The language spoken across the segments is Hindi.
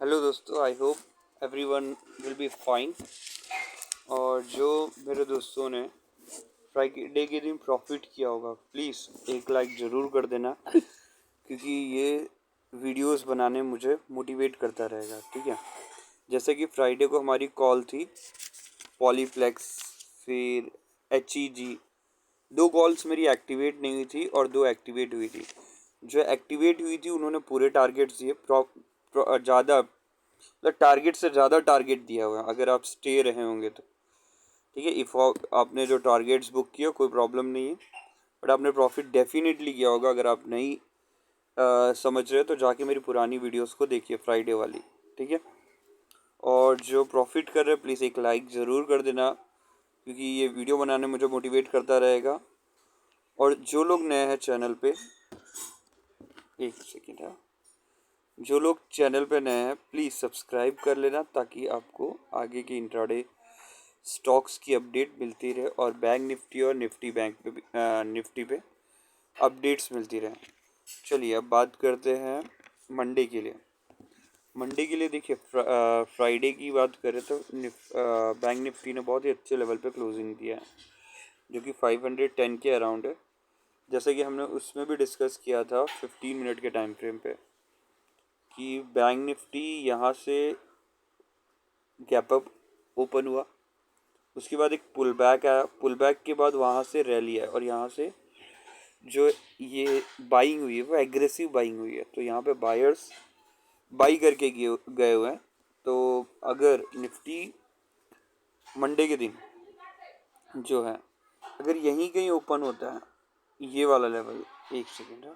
हेलो दोस्तों, I hope everyone will be fine. और जो मेरे दोस्तों ने फ्राइडे के दिन प्रॉफिट किया होगा, प्लीज़ एक लाइक ज़रूर कर देना, क्योंकि ये वीडियोस बनाने मुझे मोटिवेट करता रहेगा। ठीक है, जैसे कि फ्राइडे को हमारी कॉल थी पॉलीप्लेक्स, फिर HEG। दो कॉल्स मेरी एक्टिवेट नहीं हुई थी और दो एक्टिवेट हुई थी। जो एक्टिवेट हुई थी उन्होंने पूरे टारगेट्स दिए, ज़्यादा मतलब टारगेट से ज़्यादा टारगेट दिया हुआ है अगर आप स्टे रहे होंगे तो। ठीक है, इफ़ आपने जो टारगेट्स बुक किया कोई प्रॉब्लम नहीं है, बट आपने प्रॉफिट डेफिनेटली किया होगा। अगर आप नहीं समझ रहे तो जाके मेरी पुरानी वीडियोस को देखिए, फ्राइडे वाली। ठीक है, और जो प्रॉफिट कर रहे हैं प्लीज़ एक लाइक ज़रूर कर देना, क्योंकि ये वीडियो बनाने मुझे मोटिवेट करता रहेगा। और जो लोग नए हैं चैनल पे, एक सेकेंड है, जो लोग चैनल पे नए हैं प्लीज़ सब्सक्राइब कर लेना, ताकि आपको आगे की इंट्राडे स्टॉक्स की अपडेट मिलती रहे और बैंक निफ्टी और निफ्टी बैंक पे भी निफ्टी पे अपडेट्स मिलती रहे। चलिए अब बात करते हैं मंडे के लिए। मंडे के लिए देखिए, फ्राइडे की बात करें तो बैंक निफ्टी ने बहुत ही अच्छे लेवल पे क्लोजिंग दिया है, जो कि 510 के अराउंड है। जैसे कि हमने उसमें भी डिस्कस किया था 15 मिनट के टाइम फ्रेम पे, कि बैंक निफ्टी यहाँ से गैप अप ओपन हुआ, उसके बाद एक पुल बैक आया, पुल बैक के बाद वहाँ से रैली है, और यहाँ से जो ये बाइंग हुई है वो एग्रेसिव बाइंग हुई है। तो यहाँ पे बायर्स बाई करके गए हुए हैं। तो अगर निफ्टी मंडे के दिन जो है, अगर यहीं कहीं ओपन होता है, ये वाला लेवल, एक सेकेंड है,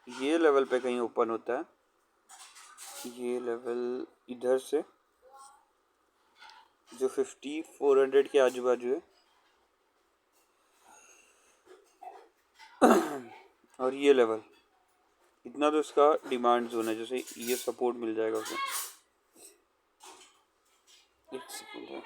ये लेवल पे कहीं ओपन होता है, ये लेवल इधर से जो 5400 के आजू बाजू है, और ये लेवल इतना, तो इसका डिमांड जोन है। जैसे ये सपोर्ट मिल जाएगा उसे, एक सेकेंड है,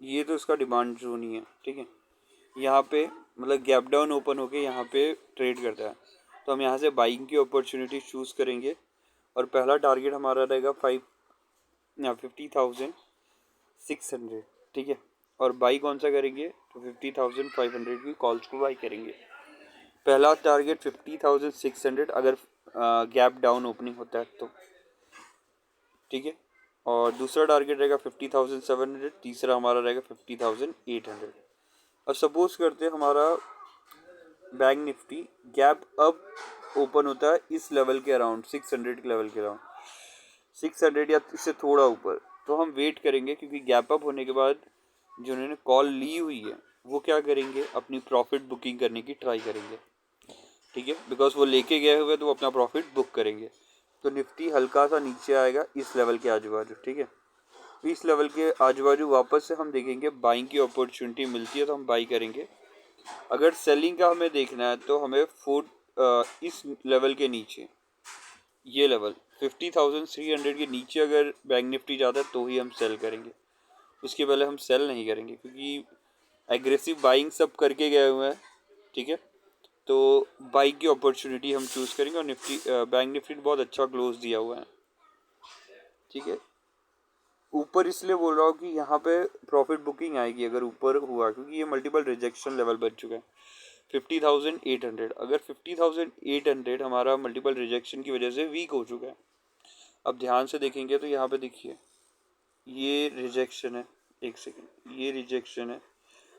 ये तो इसका डिमांड जोन ही है। ठीक है, यहाँ पे मतलब गैप डाउन ओपन होके यहाँ पे ट्रेड करता है, तो हम यहाँ से बाइंग की अपॉर्चुनिटी चूज़ करेंगे। और पहला टारगेट हमारा रहेगा 50,600। ठीक है, और बाई कौन सा करेंगे, तो 50,500 की कॉल्स को बाई करेंगे। पहला टारगेट 50,600 अगर गैप डाउन ओपनिंग होता है तो। ठीक है, और दूसरा टारगेट रहेगा 50,700, तीसरा हमारा रहेगा 50,800। और सपोज करते हैं हमारा bank Nifty gap up open होता है इस लेवल के अराउंड, 600 के लेवल के अराउंड, 600 या इससे थोड़ा ऊपर, तो हम वेट करेंगे, क्योंकि गैप अप होने के बाद जो उन्होंने कॉल ली हुई है वो क्या करेंगे, अपनी प्रॉफिट बुकिंग करने की ट्राई करेंगे। ठीक है, बिकॉज वो लेके गए हुए तो वो अपना प्रॉफिट बुक करेंगे। तो निफ्टी हल्का सा नीचे आएगा इस लेवल के आजू बाजू। ठीक है, इस लेवल के आजू बाजू वापस से हम देखेंगे बाइंग की अपॉर्चुनिटी मिलती है तो हम बाई करेंगे। अगर सेलिंग का हमें देखना है तो हमें इस लेवल के नीचे, ये लेवल 50,300 के नीचे अगर बैंक निफ्टी जाता है तो ही हम सेल करेंगे, उसके पहले हम सेल नहीं करेंगे, क्योंकि एग्रेसिव बाइंग सब करके गए हुए हैं। ठीक है, तो बाई की अपॉर्चुनिटी हम चूज़ करेंगे, और बैंक निफ्टी बहुत अच्छा क्लोज दिया हुआ है। ठीक है, ऊपर इसलिए बोल रहा हूँ कि यहाँ पे प्रॉफिट बुकिंग आएगी अगर ऊपर हुआ, क्योंकि ये मल्टीपल रिजेक्शन लेवल बन चुका है। 50,800, अगर 50,800 हमारा मल्टीपल रिजेक्शन की वजह से वीक हो चुका है। अब ध्यान से देखेंगे तो यहाँ पे देखिए, ये रिजेक्शन है, एक सेकेंड, ये रिजेक्शन है,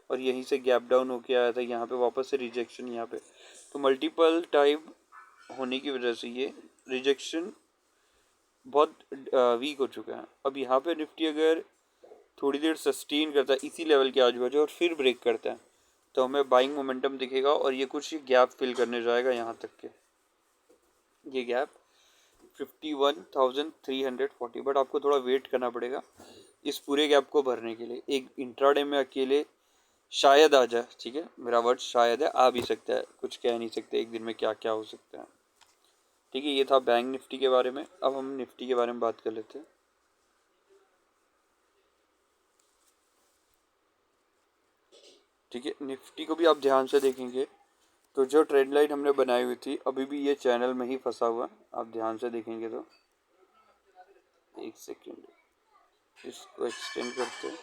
और यहीं से गैप डाउन होके आया था, यहाँ पे वापस से रिजेक्शन, यहाँ पे तो मल्टीपल टाइप होने की वजह से ये रिजेक्शन बहुत वीक हो चुका है। अब यहाँ पे निफ्टी अगर थोड़ी देर सस्टेन करता है इसी लेवल के आजू बाजू और फिर ब्रेक करता है, तो हमें बाइंग मोमेंटम दिखेगा, और ये कुछ गैप फिल करने जाएगा यहाँ तक के, ये गैप 51,340। बट आपको थोड़ा वेट करना पड़ेगा इस पूरे गैप को भरने के लिए। एक इंट्राडे में अकेले शायद आ जाए। ठीक है, मेरा वर्ड शायद है, आ भी सकता है, कुछ कह नहीं सकते एक दिन में क्या क्या हो सकता है। ठीक है, ये था बैंक निफ्टी के बारे में। अब हम निफ्टी के बारे में बात कर लेते हैं। ठीक है, निफ्टी को भी आप ध्यान से देखेंगे तो जो ट्रेंड लाइन हमने बनाई हुई थी अभी भी ये चैनल में ही फंसा हुआ है, आप ध्यान से देखेंगे तो। एक सेकेंड, इसको एक्सटेंड करते हैं।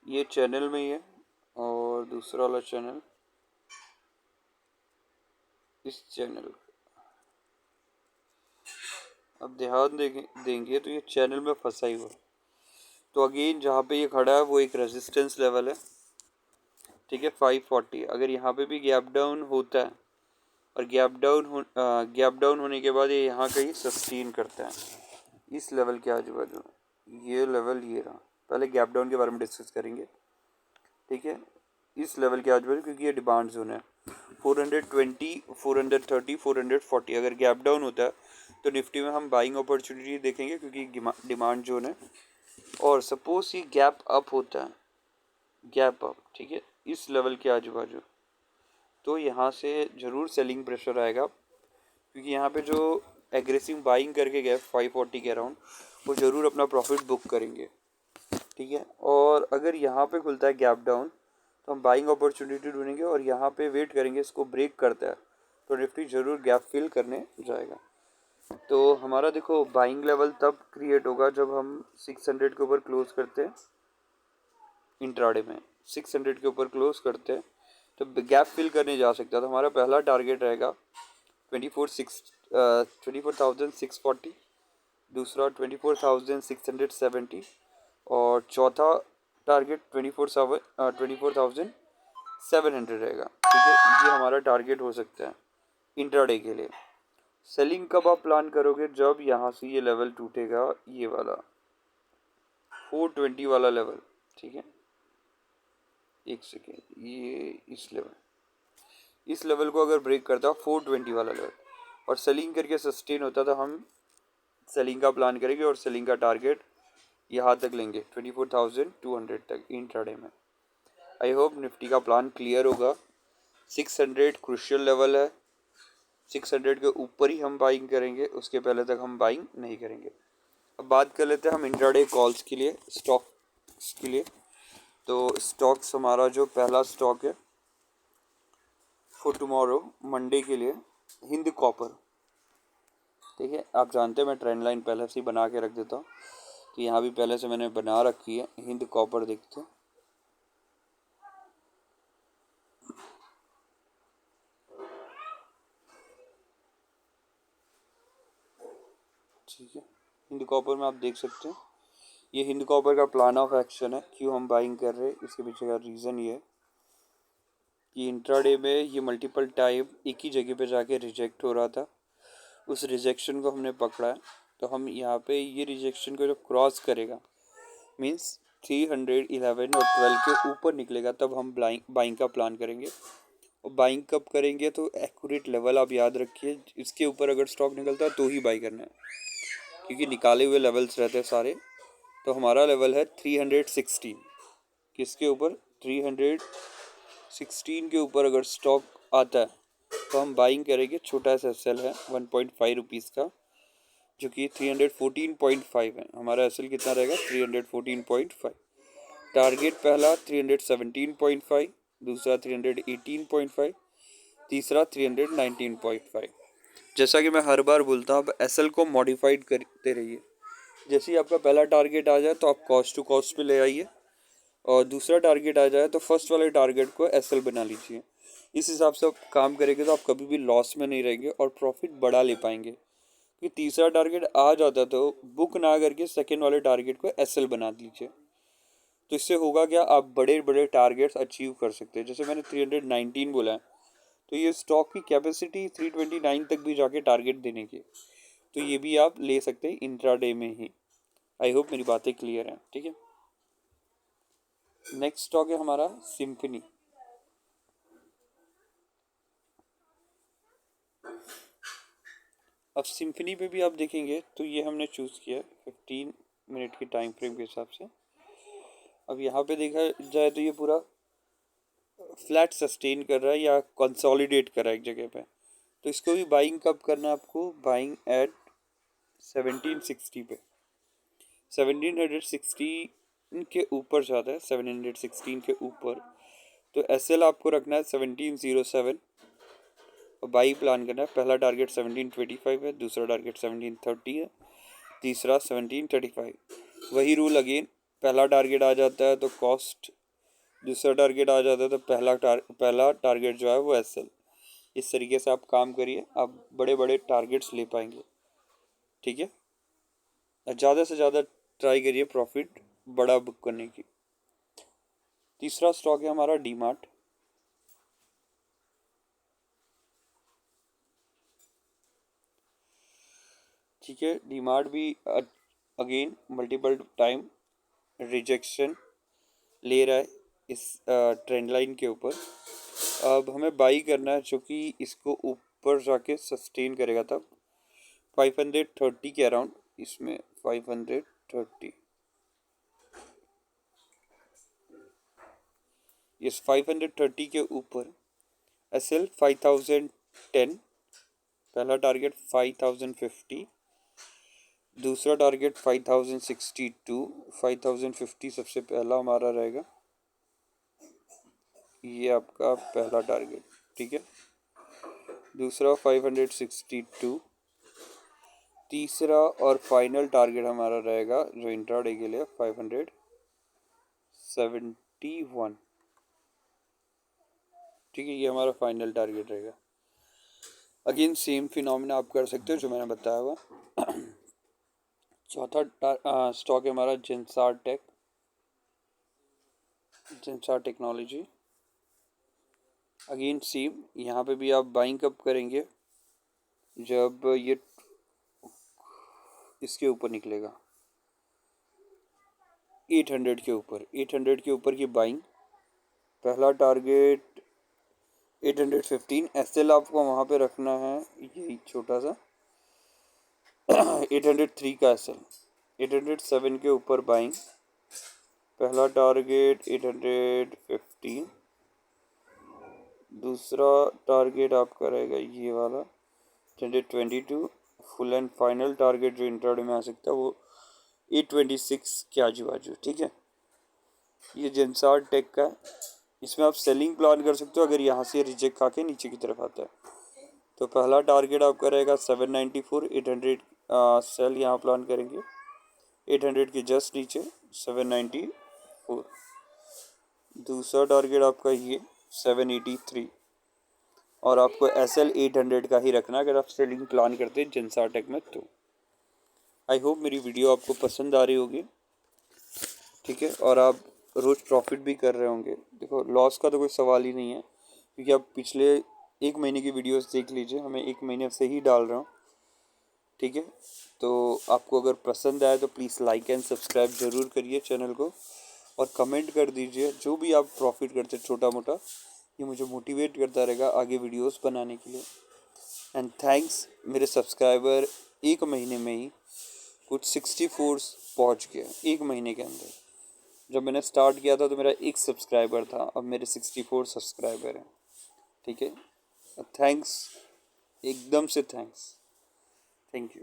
ये चैनल में ही है और दूसरा वाला चैनल इस चैनल, अब ध्यान देंगे तो ये चैनल में फंसा ही हुआ। तो अगेन जहाँ पे ये खड़ा है वो एक रेजिस्टेंस लेवल है, ठीक है, 540। अगर यहाँ पे भी गैप डाउन होता है और गैप डाउन होने के बाद ये यहाँ कहीं सस्टेन करता है इस लेवल के आजू बाजू। ये लेवल ये रहा, पहले गैप डाउन के बारे में डिस्कस करेंगे, ठीक है। इस लेवल के आजू बाजू क्योंकि ये डिमांड जोन है 420, 430, 440। अगर गैप डाउन होता है तो निफ्टी में हम बाइंग अपॉर्चुनिटी देखेंगे क्योंकि डिमांड जोन है। और सपोज ये गैप अप होता है, गैप अप, ठीक है, इस लेवल के आजू बाजू, तो यहाँ से ज़रूर सेलिंग प्रेशर आएगा क्योंकि यहाँ पे जो एग्रेसिव बाइंग करके गए 540 के अराउंड वो ज़रूर अपना प्रॉफिट बुक करेंगे, ठीक है। और अगर यहाँ पे खुलता है गैप डाउन तो हम बाइंग अपॉर्चुनिटी ढूंढेंगे और यहाँ पे वेट करेंगे, इसको ब्रेक करता है तो निफ्टी ज़रूर गैप फिल करने जाएगा। तो हमारा देखो बाइंग लेवल तब क्रिएट होगा जब हम 600 के ऊपर क्लोज करते हैं, इंट्राडे में 600 के ऊपर क्लोज करते हैं तो गैप फिल करने जा सकता है। तो हमारा पहला टारगेट रहेगा 24,640, दूसरा 24,670 और चौथा टारगेट 24,700 रहेगा, ठीक है। ये हमारा टारगेट हो सकता है इंट्राडे के लिए। सेलिंग कब आप प्लान करोगे? जब यहाँ से ये लेवल टूटेगा, ये वाला 420 वाला लेवल, ठीक है। एक सेकेंड, ये इस लेवल को अगर ब्रेक करता 420 वाला लेवल और सेलिंग करके सस्टेन होता तो हम सेलिंग का प्लान करेंगे और सेलिंग का टारगेट यहाँ तक लेंगे 24,200 तक इंट्राडे में। आई होप निफ्टी का प्लान क्लियर होगा। 600 क्रूशियल लेवल है, 600 के ऊपर ही हम बाइंग करेंगे, उसके पहले तक हम बाइंग नहीं करेंगे। अब बात कर लेते हैं हम इंट्राडे कॉल्स के लिए, स्टॉक्स के लिए। तो स्टॉक्स हमारा जो पहला स्टॉक है फॉर टुमारो मंडे के लिए हिंद कॉपर, ठीक है। आप जानते हैं मैं ट्रेंड लाइन पहले से ही बना के रख देता हूँ, तो यहाँ भी पहले से मैंने बना रखी है। हिंद कॉपर देखते हैं, ठीक है। हिंद कॉपर में आप देख सकते हैं ये हिंद कॉपर का प्लान ऑफ एक्शन है। क्यों हम बाइंग कर रहे हैं इसके पीछे का रीज़न ये है कि इंट्राडे में ये मल्टीपल टाइम एक ही जगह पे जाके रिजेक्ट हो रहा था, उस रिजेक्शन को हमने पकड़ा है। तो हम यहाँ पे ये रिजेक्शन को जब क्रॉस करेगा मीन्स 311 और 12 के ऊपर निकलेगा तब हम बाइंग का प्लान करेंगे। और बाइंग कब करेंगे तो एक्यूरेट लेवल आप याद रखिए, इसके ऊपर अगर स्टॉक निकलता है तो ही बाई करना है क्योंकि निकाले हुए लेवल्स रहते हैं सारे। तो हमारा लेवल है 316, किसके ऊपर? 316 के ऊपर अगर स्टॉक आता है तो हम बाइंग करेंगे। छोटा सा सेल है 1.5 रुपीज़ का जो कि 314.5 है। हमारा एसएल कितना रहेगा? 314.5। टारगेट पहला 317.5, दूसरा 318.5, तीसरा 319.5। जैसा कि मैं हर बार बोलता हूँ आप एसएल को मॉडिफाइड करते रहिए। जैसे ही आपका पहला टारगेट आ जाए तो आप कॉस्ट टू कॉस्ट पे ले आइए और दूसरा टारगेट आ जाए तो फर्स्ट वाले टारगेट को एसएल बना लीजिए। इस हिसाब से आप काम करेंगे तो आप कभी भी लॉस में नहीं रहेंगे और प्रॉफिट बढ़ा ले पाएंगे। कि तीसरा टारगेट आ जाता तो बुक ना करके सेकेंड वाले टारगेट को एसएल बना दीजिए। तो इससे होगा क्या, आप बड़े बड़े टारगेट्स अचीव कर सकते हैं। जैसे मैंने 319 बोला है तो ये स्टॉक की कैपेसिटी 329 तक भी जाके टारगेट देने की, तो ये भी आप ले सकते हैं इंट्राडे में ही। आई होप मेरी बातें क्लियर हैं, ठीक है। नेक्स्ट स्टॉक है हमारा सिम्फनी। अब सिम्फनी पे भी आप देखेंगे तो ये हमने चूज़ किया 15 मिनट की टाइम फ्रेम के हिसाब से। अब यहाँ पे देखा जाए तो ये पूरा फ्लैट सस्टेन कर रहा है या कंसोलिडेट कर रहा है एक जगह पे। तो इसको भी बाइंग कब करना है आपको? बाइंग एट 1760 पे। 1716 के ऊपर जाता है, 716 के ऊपर तो SL आपको रखना है 1707 और बाई प्लान करना है। पहला टारगेट 1725 है, दूसरा टारगेट 1730 है, तीसरा 1735। वही रूल अगेन, पहला टारगेट आ जाता है तो कॉस्ट, दूसरा टारगेट आ जाता है तो पहला टारगेट जो है वो SL। इस तरीके से आप काम करिए, आप बड़े बड़े टारगेट्स ले पाएंगे। ठीक है, ज़्यादा से ज़्यादा ट्राई करिए प्रॉफिट बड़ा बुक करने की। तीसरा स्टॉक है हमारा डीमार्ट। ठीक है, डीमार्ट भी अगेन मल्टीपल टाइम रिजेक्शन ले रहा है इस ट्रेंड लाइन के ऊपर। अब हमें बाई करना है जो कि इसको ऊपर जाके सस्टेन करेगा। तब 530 के अराउंड, इसमें 530, इस 530 के ऊपर SL 5010, पहला टारगेट 5050, दूसरा टारगेट 5062, 5050 सबसे पहला हमारा रहेगा, ये आपका पहला टारगेट। ठीक है, दूसरा 562, तीसरा और फाइनल टारगेट हमारा रहेगा जो इंट्राडे के लिए 571। ठीक है, ये हमारा फाइनल टारगेट रहेगा। अगेन सेम फिनोमिना आप कर सकते हो जो मैंने बताया हुआ। चौथा स्टॉक है हमारा जिनसार टेक्नोलॉजी। अगेन सेम, यहाँ पे भी आप बाइंग कब करेंगे, जब ये इसके ऊपर निकलेगा 800 के ऊपर, 800 के ऊपर की बाइंग। पहला टारगेट 815, SL आपको वहाँ पे रखना है यही छोटा सा 803 का SL। 807 के ऊपर बाइंग, पहला टारगेट 815, दूसरा टारगेट आपका रहेगा ये वाला 822, फुल एंड फाइनल टारगेट जो इंट्राडे में आ सकता है वो 826 के आजू बाजू। ठीक है, ये जिनसार टेक का है। इसमें आप सेलिंग प्लान कर सकते हो अगर यहाँ से रिजेक्ट खा के नीचे की तरफ आता है। तो पहला टारगेट आपका रहेगा 794, 800 सेल यहाँ प्लान करेंगे 800 के जस्ट नीचे 794। दूसरा टारगेट आपका ये 783, और आपको SL 800 का ही रखना अगर आप सेलिंग प्लान करते हैं जिनसार टेक में। तो आई होप मेरी वीडियो आपको पसंद आ रही होगी। ठीक है, और आप रोज़ प्रॉफिट भी कर रहे होंगे। देखो, लॉस का तो कोई सवाल ही नहीं है, क्योंकि आप पिछले एक महीने की वीडियोस देख लीजिए, हमें एक महीने से ही डाल रहा हूँ। ठीक है, तो आपको अगर पसंद आए तो प्लीज़ लाइक एंड सब्सक्राइब ज़रूर करिए चैनल को, और कमेंट कर दीजिए जो भी आप प्रॉफिट करते छोटा मोटा, ये मुझे मोटिवेट करता रहेगा आगे वीडियोस बनाने के लिए। एंड थैंक्स, मेरे सब्सक्राइबर एक महीने में ही कुछ 64 पहुँच गए, एक महीने के अंदर। जब मैंने स्टार्ट किया था तो मेरा एक सब्सक्राइबर था, अब मेरे 64 सब्सक्राइबर हैं। ठीक है, थैंक्स, एकदम से थैंक्स, थैंक यू।